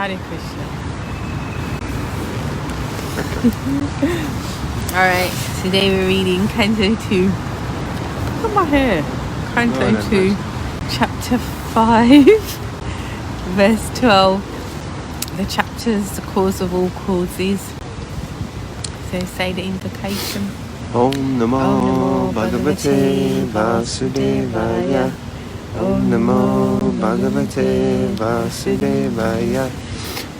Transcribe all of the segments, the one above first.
Hare Krishna. Alright, today we're reading Canto 2. Look at my hair. Canto 2, chapter 5, verse 12. The chapter is the cause of all causes. So say the invocation. Om Namo Bhagavate Vasudevaya. Om Namo Bhagavate Vasudevaya.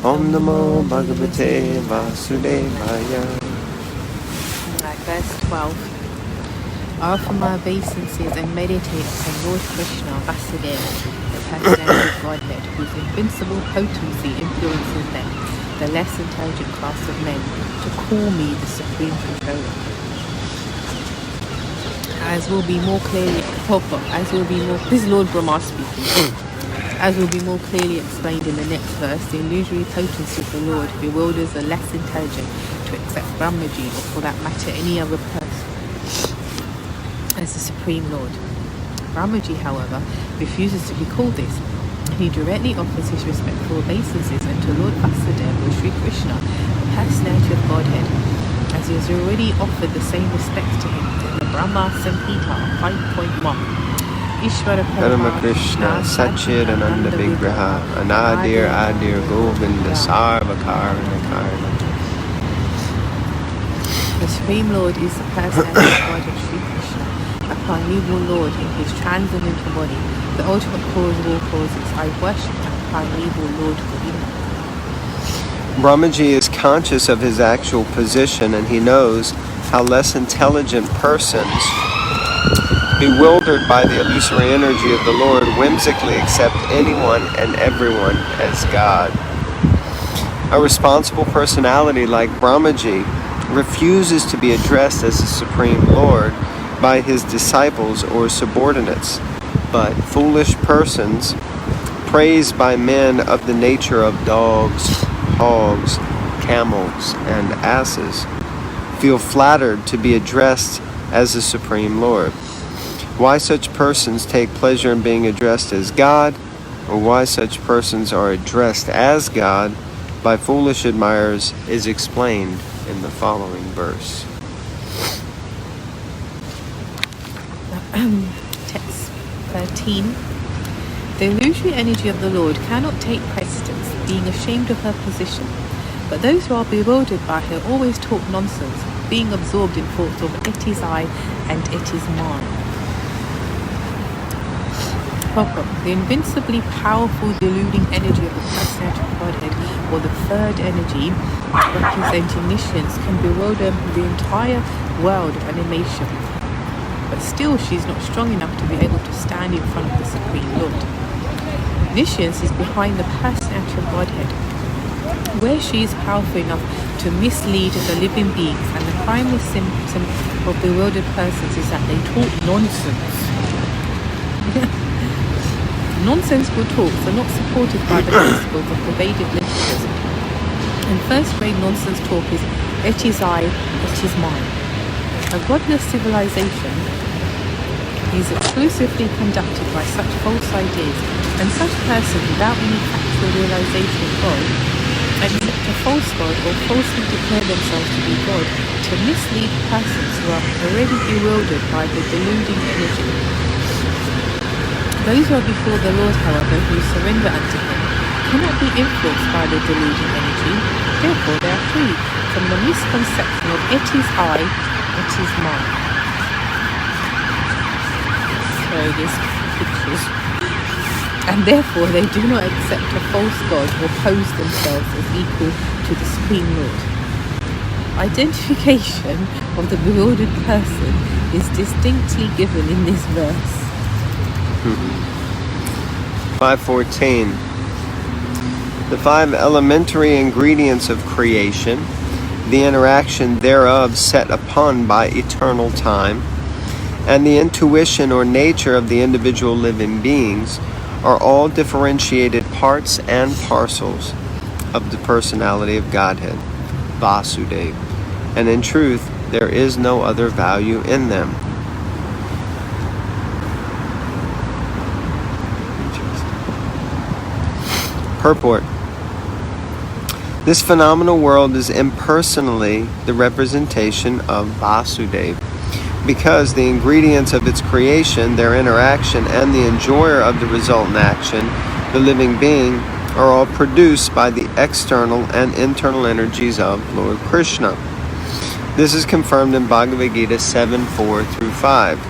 Om Namo Bhagavate Vasudevaya. Right, verse 12. I offer my obeisances and meditate upon Lord Krishna, Vasudeva, the personality of Godhead, whose invincible potency influences them, the less intelligent class of men, to call me the Supreme Controller. As will be more clearly, this is Lord Brahma speaking. As will be more clearly explained in the next verse, the illusory potency of the Lord bewilders the less intelligent to accept Brahmaji, or for that matter any other person, as the Supreme Lord. Brahmaji, however, refuses to be called this. He directly offers his respectful obeisances unto Lord Vasudeva or Sri Krishna, the personality of Godhead, as he has already offered the same respects to him in the Brahma Samhita 5.1. Ishvara Parama Krishna Sachir Ananda Vigraha Anadir Adir Govinda Sarvakarana Karana. The Supreme Lord is the personality of Godhead Sri Krishna, a primeval Lord in his transcendental body, the ultimate cause of all causes. I worship that primeval Lord Govinda. Brahmaji is conscious of his actual position, and he knows how less intelligent persons, bewildered by the illusory energy of the Lord, whimsically accept anyone and everyone as God. A responsible personality like Brahmaji refuses to be addressed as the Supreme Lord by his disciples or subordinates, but foolish persons, praised by men of the nature of dogs, hogs, camels, and asses, feel flattered to be addressed as the Supreme Lord. Why such persons take pleasure in being addressed as God, or why such persons are addressed as God by foolish admirers, is explained in the following verse. Text 13. The illusory energy of the Lord cannot take precedence, being ashamed of her position, but those who are bewildered by her always talk nonsense, being absorbed in thoughts of it is I and it is mine. The invincibly powerful deluding energy of the personality of Godhead, or the third energy, representing Nishyans, can bewilder the entire world of animation. But still she is not strong enough to be able to stand in front of the Supreme Lord. Nishyans is behind the personality of Godhead, where she is powerful enough to mislead the living beings, and the primary symptom of bewildered persons is that they talk nonsense. Nonsensical talks are not supported by the principles of pervaded literatures. And first-grade nonsense talk is, it is I, it is mine. A godless civilization is exclusively conducted by such false ideas, and such persons, without any factual realization of God, accept a false God or falsely declare themselves to be God to mislead persons who are already bewildered by the deluding energy. Those who are before the Lord, however, who surrender unto him, cannot be influenced by the deluding energy. Therefore they are free from the misconception of it is I, it is mine. Sorry, these pictures. And therefore they do not accept a false God or pose themselves as equal to the Supreme Lord. Identification of the bewildered person is distinctly given in this verse. 5:14. The five elementary ingredients of creation, the interaction thereof set upon by eternal time, and the intuition or nature of the individual living beings are all differentiated parts and parcels of the personality of Godhead, Vasudeva, and in truth, there is no other value in them. Purport. This phenomenal world is impersonally the representation of Vasudeva, because the ingredients of its creation, their interaction, and the enjoyer of the resultant action, the living being, are all produced by the external and internal energies of Lord Krishna. This is confirmed in Bhagavad Gita 7:4 through 5.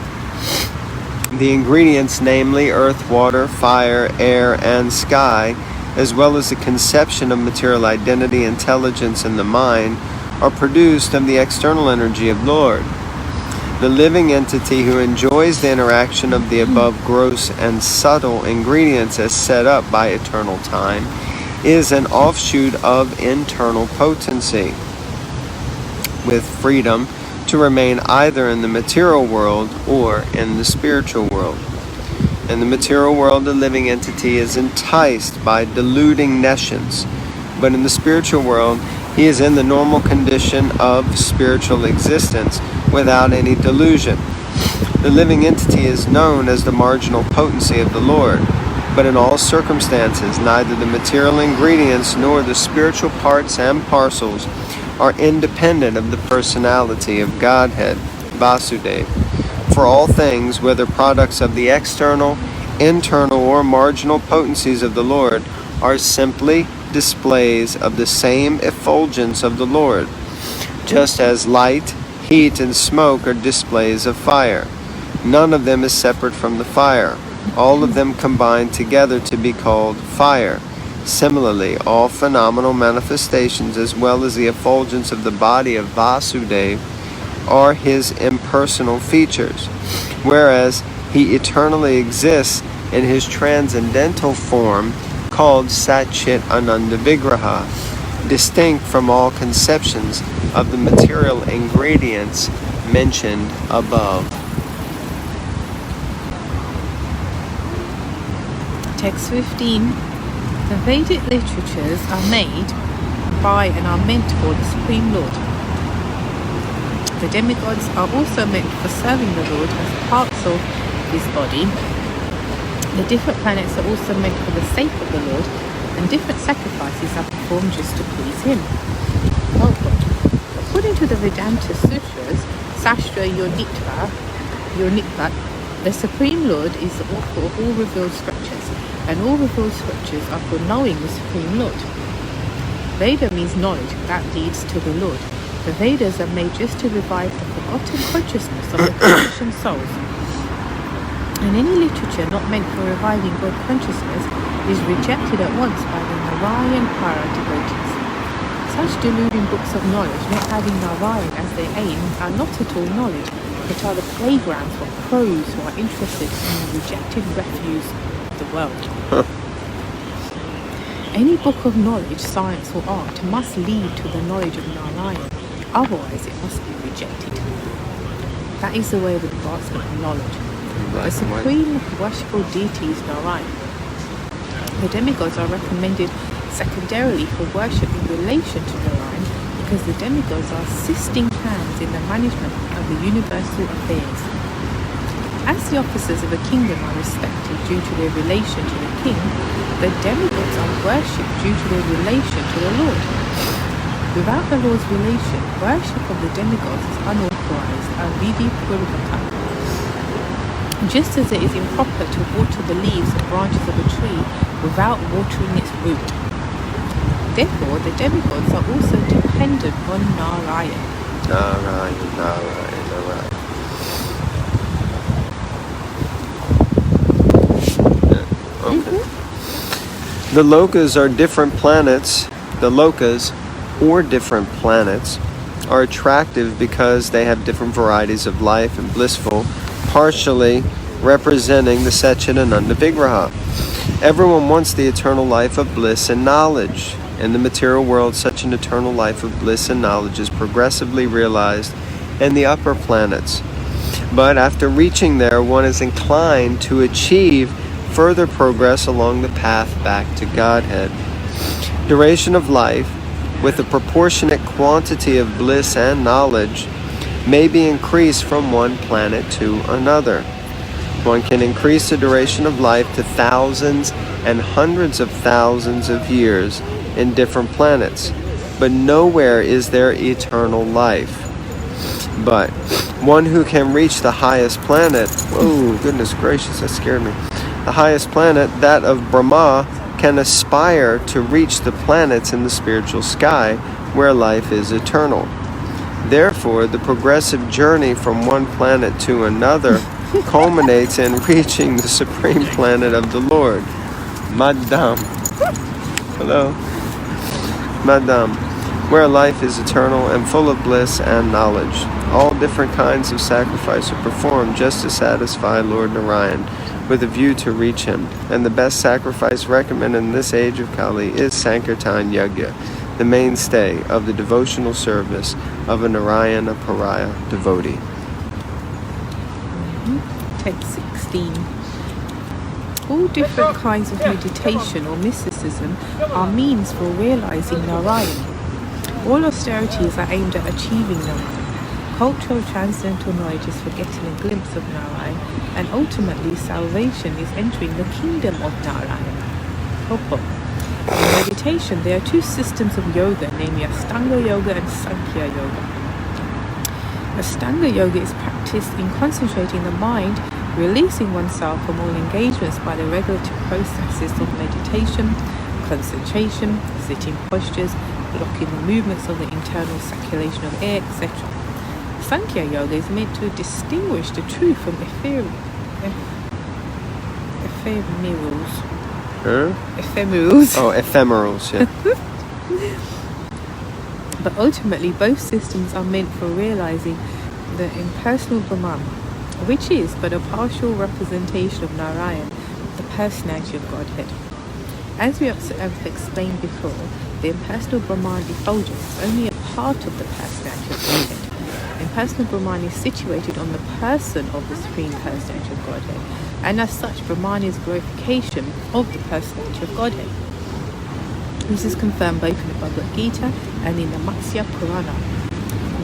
The ingredients, namely earth, water, fire, air, and sky, as well as the conception of material identity, intelligence, and the mind, are produced of the external energy of Lord. The living entity who enjoys the interaction of the above gross and subtle ingredients as set up by eternal time is an offshoot of internal potency, with freedom to remain either in the material world or in the spiritual world. In the material world, the living entity is enticed by deluding nescience, but in the spiritual world, he is in the normal condition of spiritual existence without any delusion. The living entity is known as the marginal potency of the Lord, but in all circumstances, neither the material ingredients nor the spiritual parts and parcels are independent of the personality of Godhead, Vasudeva. For all things, whether products of the external, internal, or marginal potencies of the Lord, are simply displays of the same effulgence of the Lord, just as light, heat, and smoke are displays of fire. None of them is separate from the fire. All of them combine together to be called fire. Similarly, all phenomenal manifestations, as well as the effulgence of the body of Vasudeva, are his impersonal features, whereas he eternally exists in his transcendental form called Satchit Ananda Vigraha, distinct from all conceptions of the material ingredients mentioned above. Text 15. The Vedic literatures are made by and are meant for the Supreme Lord. The demigods are also meant for serving the Lord as parts of his body. The different planets are also meant for the sake of the Lord, and different sacrifices are performed just to please him. Oh God. According to the Vedanta Sutras, Sastra Yonitva, the Supreme Lord is the author of all revealed scriptures, and all revealed scriptures are for knowing the Supreme Lord. Veda means knowledge that leads to the Lord. The Vedas are made just to revive the forgotten consciousness of the conditioned souls. And any literature not meant for reviving God consciousness is rejected at once by the Narayan Para devotees. Such deluding books of knowledge, not having Narayan as their aim, are not at all knowledge, but are the playgrounds for crows who are interested in the rejected refuse of the world. Any book of knowledge, science, or art must lead to the knowledge of Narayan, otherwise it must be rejected. That is the way of advancement of knowledge. The supreme worshipful deity is Narayan. The demigods are recommended secondarily for worship in relation to Narayan, because the demigods are assisting hands in the management of the universal affairs. As the officers of a kingdom are respected due to their relation to the king, the demigods are worshipped due to their relation to the Lord. Without the Lord's relation, worship of the demigods is unauthorized and vivi purvata. Just as it is improper to water the leaves and branches of a tree without watering its root. Therefore, the demigods are also dependent on Narayan. Narayan. Okay. The lokas are different planets. The lokas, or different planets, are attractive because they have different varieties of life and blissful, partially representing the Satchidananda Vigraha. Everyone wants the eternal life of bliss and knowledge. In the material world, such an eternal life of bliss and knowledge is progressively realized in the upper planets. But after reaching there, one is inclined to achieve further progress along the path back to Godhead. Duration of life, with a proportionate quantity of bliss and knowledge, may be increased from one planet to another. One can increase the duration of life to thousands and hundreds of thousands of years in different planets, but nowhere is there eternal life. But one who can reach the highest planet, whoa, goodness gracious, that scared me. The highest planet, that of Brahma, can aspire to reach the planets in the spiritual sky where life is eternal. Therefore, the progressive journey from one planet to another culminates in reaching the supreme planet of the Lord. Madam. Hello. Madam. Where life is eternal and full of bliss and knowledge. All different kinds of sacrifice are performed just to satisfy Lord Narayan, with a view to reach him. And the best sacrifice recommended in this age of Kali is Sankirtan Yajna, the mainstay of the devotional service of a Narayana Pariah devotee. Text 16. All different kinds of meditation or mysticism are means for realizing Narayan. All austerities are aimed at achieving Narayan. Cultural transcendental knowledge is for getting a glimpse of Narayan, and ultimately salvation is entering the kingdom of Narayan. In meditation, there are two systems of yoga, namely Ashtanga Yoga and Sankhya Yoga. Ashtanga Yoga is practiced in concentrating the mind, releasing oneself from all engagements by the regulative processes of meditation, concentration, sitting postures, blocking the movements of the internal circulation of air, etc. Sankhya Yoga is meant to distinguish the truth from ephemerals. Ephemerals. Oh, ephemerals, yeah. But ultimately, both systems are meant for realizing the impersonal Brahman, which is but a partial representation of Narayan, the personality of Godhead. As we have explained before, the impersonal Brahman effulgence is only a part of the personality of Godhead. Impersonal Brahman is situated on the person of the Supreme Personality of Godhead, and as such, Brahman is glorification of the personality of Godhead. This is confirmed both in the Bhagavad Gita and in the Matsya Purana.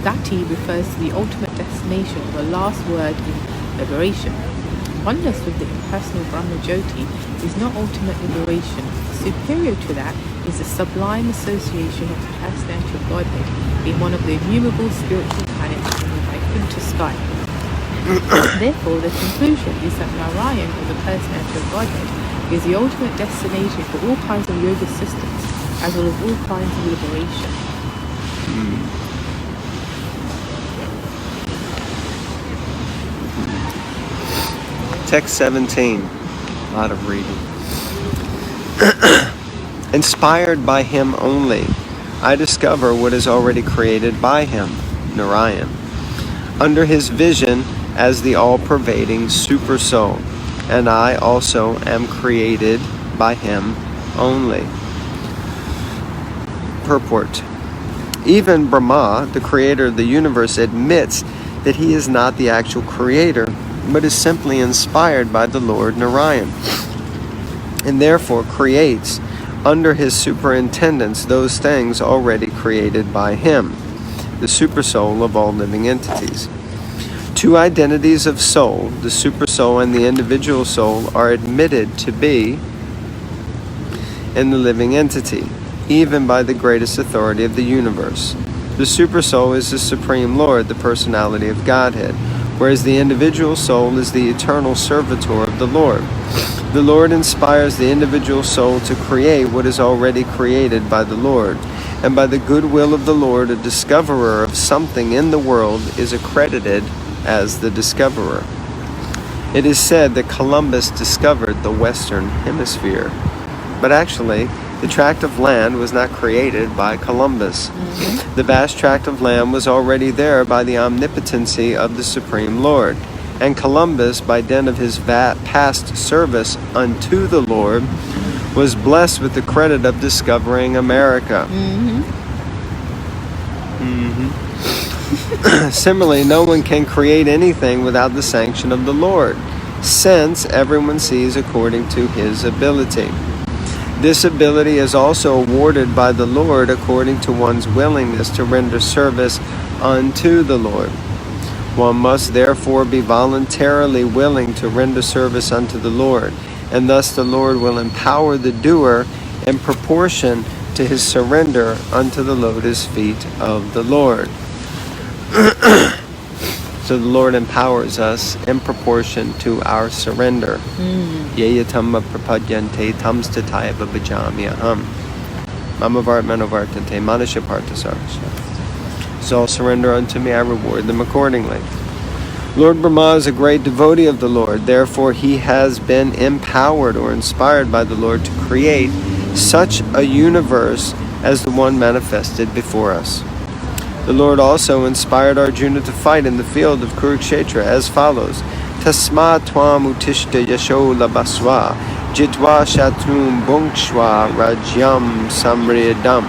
Gati refers to the ultimate destination, or the last word in liberation. Oneness with the impersonal Brahma Jyoti is not ultimate liberation. Superior to that is the sublime association of the personality of Godhead in one of the innumerable spiritual planets in the Vaikuntha sky. Therefore, the conclusion is that Narayan, or the personality of Godhead, is the ultimate destination for all kinds of yoga systems, as well as all kinds of liberation. Text 17. A lot of reading. Inspired by him only, I discover what is already created by him, Narayan, under his vision as the all-pervading super soul, and I also am created by him only. Purport. Even Brahma, the creator of the universe, admits that he is not the actual creator, but is simply inspired by the Lord Narayan, and therefore creates under his superintendence those things already created by him, the supersoul of all living entities. Two identities of soul, the supersoul and the individual soul, are admitted to be in the living entity, even by the greatest authority of the universe. The supersoul is the Supreme Lord, the personality of Godhead, whereas the individual soul is the eternal servitor of the Lord. The Lord inspires the individual soul to create what is already created by the Lord, and by the goodwill of the Lord, a discoverer of something in the world is accredited as the discoverer. It is said that Columbus discovered the Western Hemisphere, but actually, the tract of land was not created by Columbus. The vast tract of land was already there by the omnipotency of the Supreme Lord, and Columbus, by dint of his past service unto the Lord, was blessed with the credit of discovering America. Similarly, no one can create anything without the sanction of the Lord, since everyone sees according to his ability. This ability is also awarded by the Lord according to one's willingness to render service unto the Lord. One must therefore be voluntarily willing to render service unto the Lord, and thus the Lord will empower the doer in proportion to his surrender unto the lotus feet of the Lord. So the Lord empowers us in proportion to our surrender. Yeyatamma prapadyante tamstataya babajamyaham. Mama vartmano vartante manasya partasarasya. So all surrender unto me, I reward them accordingly. Lord Brahma is a great devotee of the Lord. Therefore, he has been empowered or inspired by the Lord to create such a universe as the one manifested before us. The Lord also inspired Arjuna to fight in the field of Kurukshetra as follows. Tasma tvam utishta yasho labaswa jitva shatrum bhunkshva rajyam samridam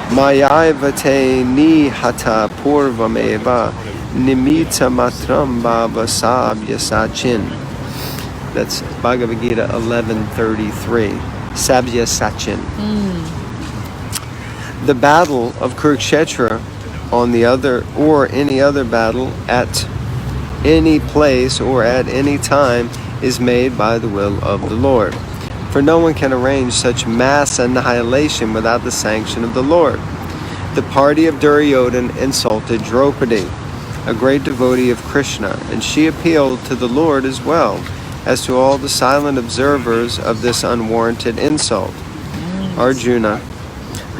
mayaivate nihata purvameva nimita matram bhavasabhya sachin. That's Bhagavad Gita 11:33. Sabhya sachin. The battle of Kurukshetra on the other or any other battle at any place or at any time is made by the will of the Lord. For no one can arrange such mass annihilation without the sanction of the Lord. The party of Duryodhana insulted Draupadi, a great devotee of Krishna, and she appealed to the Lord as well as to all the silent observers of this unwarranted insult. Arjuna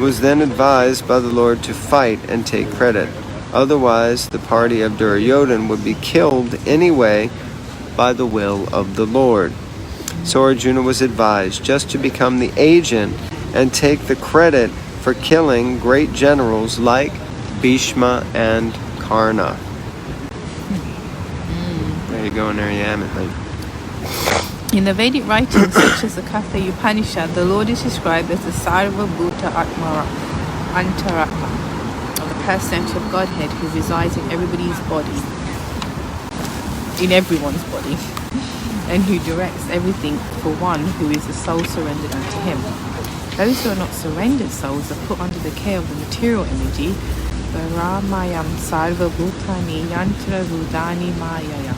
was then advised by the Lord to fight and take credit. Otherwise, the party of Duryodhana would be killed anyway by the will of the Lord. So Arjuna was advised just to become the agent and take the credit for killing great generals like Bhishma and Karna. There you go, and there you have it. In the Vedic writings such as the Katha Upanishad, the Lord is described as the Sarva Bhuta Antaratma, or the personality of Godhead who resides in everybody's body, in everyone's body, and who directs everything for one who is the soul surrendered unto him. Those who are not surrendered souls are put under the care of the material energy, Varamayam Sarva Bhutani Yantra Rudani Mayaya.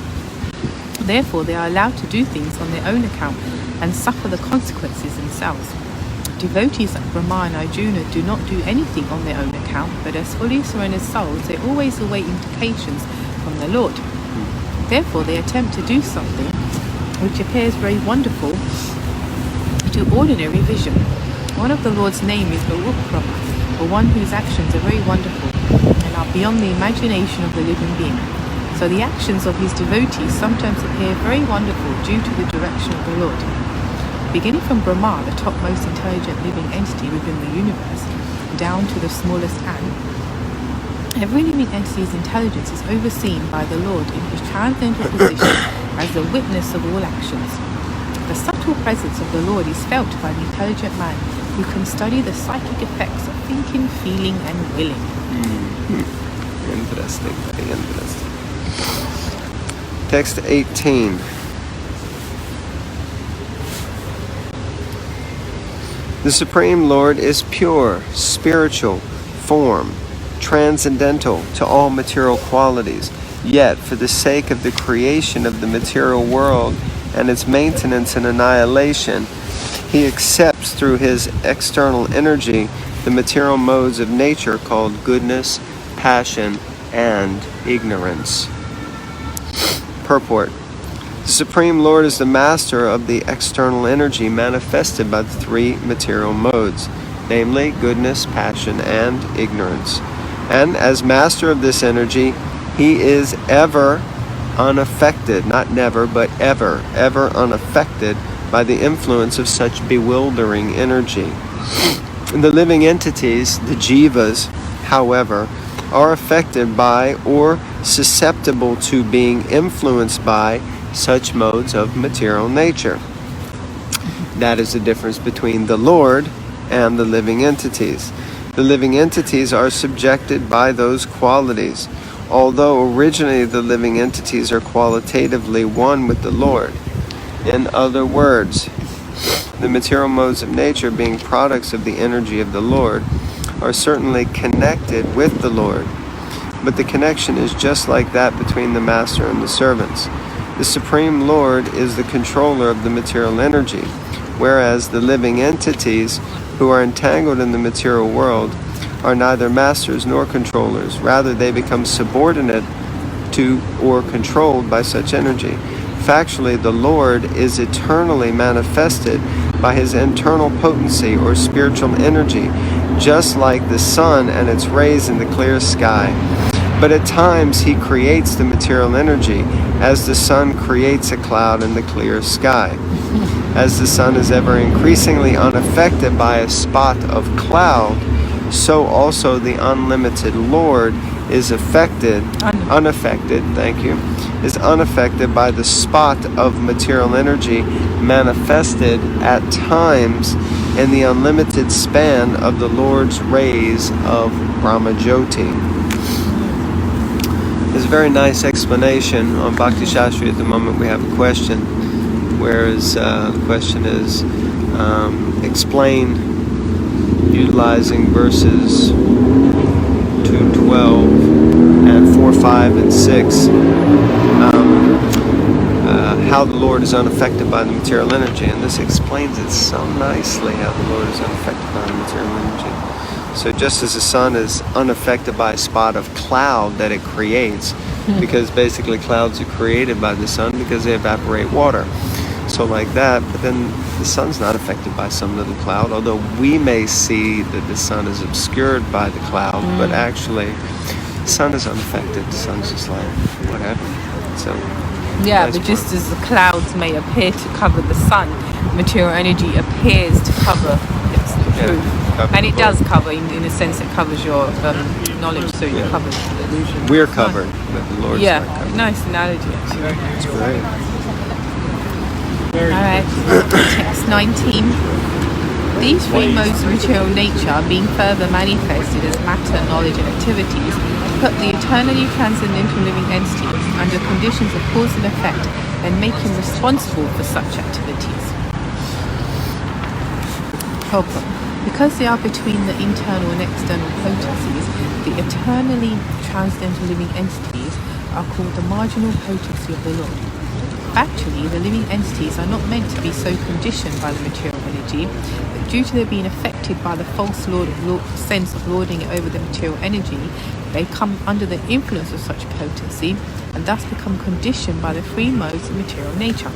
Therefore, they are allowed to do things on their own account and suffer the consequences themselves. Devotees like Brahma and Arjuna do not do anything on their own account, but as fully surrendered souls, they always await indications from the Lord. Therefore, they attempt to do something which appears very wonderful to ordinary vision. One of the Lord's name is Urukrama, or one whose actions are very wonderful and are beyond the imagination of the living being. So the actions of his devotees sometimes appear very wonderful due to the direction of the Lord. Beginning from Brahma, the topmost intelligent living entity within the universe, down to the smallest ant, every living entity's intelligence is overseen by the Lord in his transcendental position as the witness of all actions. The subtle presence of the Lord is felt by the intelligent man who can study the psychic effects of thinking, feeling, and willing. Interesting, very interesting. Text 18. The Supreme Lord is pure, spiritual, form, transcendental to all material qualities. Yet, for the sake of the creation of the material world and its maintenance and annihilation, he accepts through his external energy the material modes of nature called goodness, passion, and ignorance. Purport. The Supreme Lord is the master of the external energy manifested by the three material modes, namely goodness, passion, and ignorance. And as master of this energy, he is ever unaffected, not never, but ever unaffected by the influence of such bewildering energy. The living entities, the jivas, however, are affected by or susceptible to being influenced by such modes of material nature. That is the difference between the Lord and the living entities. The living entities are subjected by those qualities, although originally the living entities are qualitatively one with the Lord. In other words, the material modes of nature, being products of the energy of the Lord, are certainly connected with the Lord, but the connection is just like that between the master and the servants. The Supreme Lord is the controller of the material energy, whereas the living entities who are entangled in the material world are neither masters nor controllers. Rather, they become subordinate to or controlled by such energy. Factually, the Lord is eternally manifested by his internal potency or spiritual energy, just like the sun and its rays in the clear sky. But at times he creates the material energy, as the sun creates a cloud in the clear sky. As the sun is ever increasingly unaffected by a spot of cloud, so also the unlimited Lord is unaffected by the spot of material energy manifested at times in the unlimited span of the Lord's rays of Brahmajyoti. There's a very nice explanation on Bhakti Shastri. At the moment we have a question, whereas the question is explain utilizing verses 2:12 and 4:5 and 6 how the Lord is unaffected by the material energy, and this explains it so nicely how the Lord is unaffected by the material energy. So just as the sun is unaffected by a spot of cloud that it creates, because basically clouds are created by the sun because they evaporate water. So like that, but then the sun's not affected by some little cloud, although we may see that the sun is obscured by the cloud, but actually the sun is unaffected. The sun's just like, whatever. So yeah, but just as the clouds may appear to cover the sun, material energy appears to cover its truth. And it does cover, in a sense, it covers your knowledge, so it covers the illusion. We're covered, but the Lord's not covered. Nice analogy, actually. That's great. Alright, text 19. These three modes of material nature, being further manifested as matter, knowledge, and activities, put the eternally transcendental living entities under conditions of cause and effect and make him responsible for such activities. Helper. Because they are between the internal and external potencies, the eternally transcendental living entities are called the marginal potency of the Lord. Actually, the living entities are not meant to be so conditioned by the material energy, but due to their being affected by the false sense of lording over the material energy, they come under the influence of such potency and thus become conditioned by the three modes of material nature.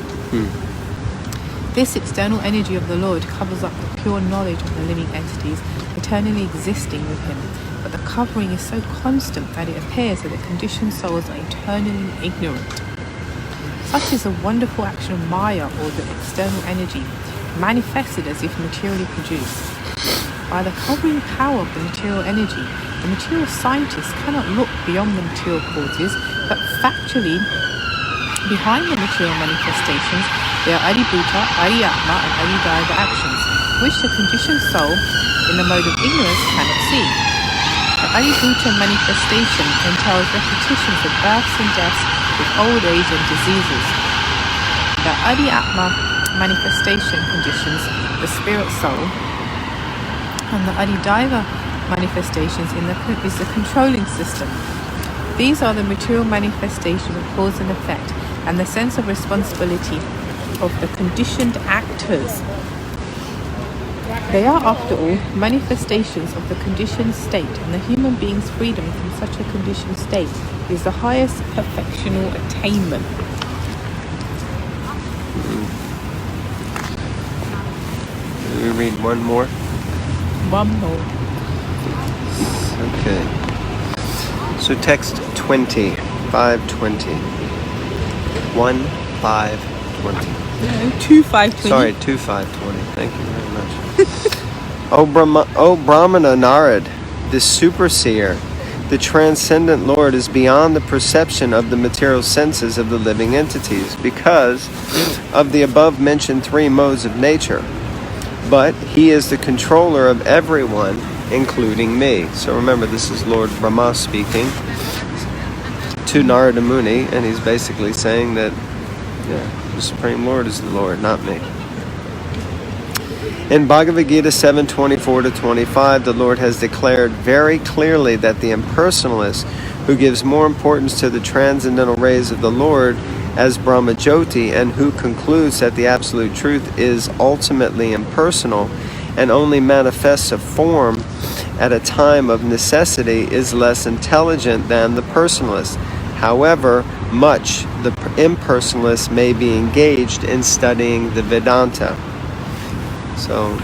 This external energy of the Lord covers up the pure knowledge of the living entities eternally existing with him, but the covering is so constant that it appears that the conditioned souls are eternally ignorant. Such is a wonderful action of Maya, or the external energy, manifested as if materially produced. By the covering power of the material energy, the material scientists cannot look beyond the material causes, but factually, behind the material manifestations, there are Adibhuta, Adiyatma, and Adidaiva actions, which the conditioned soul, in the mode of ignorance, cannot see. The Adibhuta manifestation entails repetitions of births and deaths with old age and diseases. The Adiyatma manifestation conditions the spirit soul, and the Adidaiva manifestations is the controlling system. These are the material manifestations of cause and effect, and the sense of responsibility of the conditioned actors. They are, after all, manifestations of the conditioned state, and the human being's freedom from such a conditioned state is the highest perfectional attainment. Can we read one more? One more. Okay. So text 20, 520. 1-5-20. No, 2-5-20. Sorry, 2-5-20. Thank you very much. O Brahmana Narad, the superseer, the transcendent Lord is beyond the perception of the material senses of the living entities because of the above mentioned three modes of nature. But he is the controller of everyone, including me. So remember, this is Lord Brahma speaking to Narada Muni, and he's basically saying that the Supreme Lord is the Lord, not me. In Bhagavad Gita 7:24-25, the Lord has declared very clearly that the impersonalist who gives more importance to the transcendental rays of the Lord as Brahmajyoti and who concludes that the absolute truth is ultimately impersonal and only manifests a form at a time of necessity is less intelligent than the personalist. However much the impersonalist may be engaged in studying the Vedanta. So,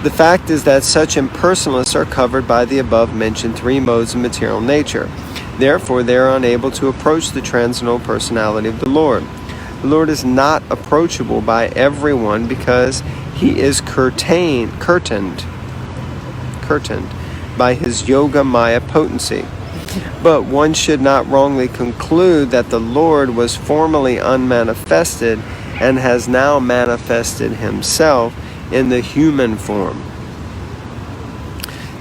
the fact is that such impersonalists are covered by the above-mentioned three modes of material nature. Therefore, they are unable to approach the transcendental personality of the Lord. The Lord is not approachable by everyone because he is curtained by his yoga maya potency. But one should not wrongly conclude that the Lord was formerly unmanifested and has now manifested himself in the human form.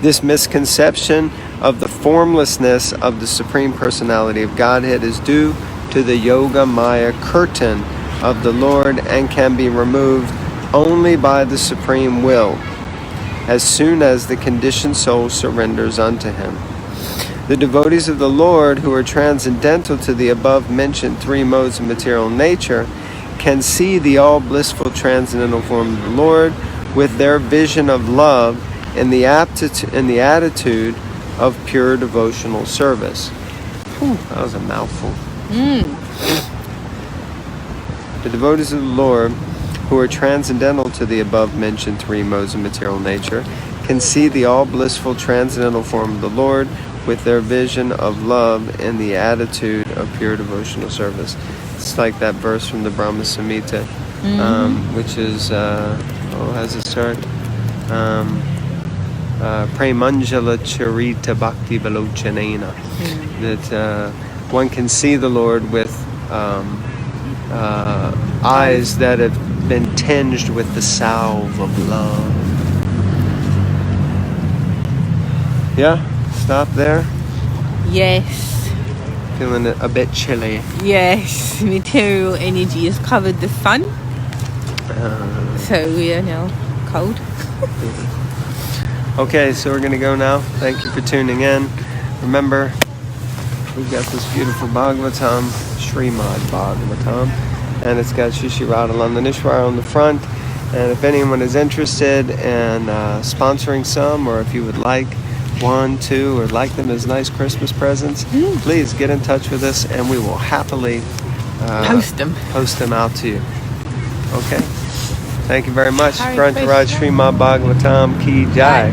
This misconception of the formlessness of the Supreme Personality of Godhead is due to the Yoga Maya curtain of the Lord and can be removed only by the Supreme Will, as soon as the conditioned soul surrenders unto him. The devotees of the Lord, who are transcendental to the above-mentioned three modes of material nature, can see the all-blissful transcendental form of the Lord with their vision of love in the attitude of pure devotional service. That was a mouthful. The devotees of the Lord, who are transcendental to the above-mentioned three modes of material nature, can see the all-blissful transcendental form of the Lord with their vision of love in the attitude of pure devotional service. It's like that verse from the Brahma Samhita, which is, how does it start? Premanjala Charita Bhakti Balochanena. That one can see the Lord with eyes that have been tinged with the salve of love. Yeah? Stop there? Yes. Feeling a bit chilly. Yes. Material energy has covered the sun. So we are now cold. Okay, so we're going to go now. Thank you for tuning in. Remember, we've got this beautiful Bhagavatam, Srimad Bhagavatam, and it's got Shishi Radhalandanishwar on the front. And if anyone is interested in sponsoring some, or if you would like one, two, or like them as nice Christmas presents, please get in touch with us and we will happily post them out to you. Okay? Thank you very much. Grant Raj Srimad Bhagavatam Ki Jai.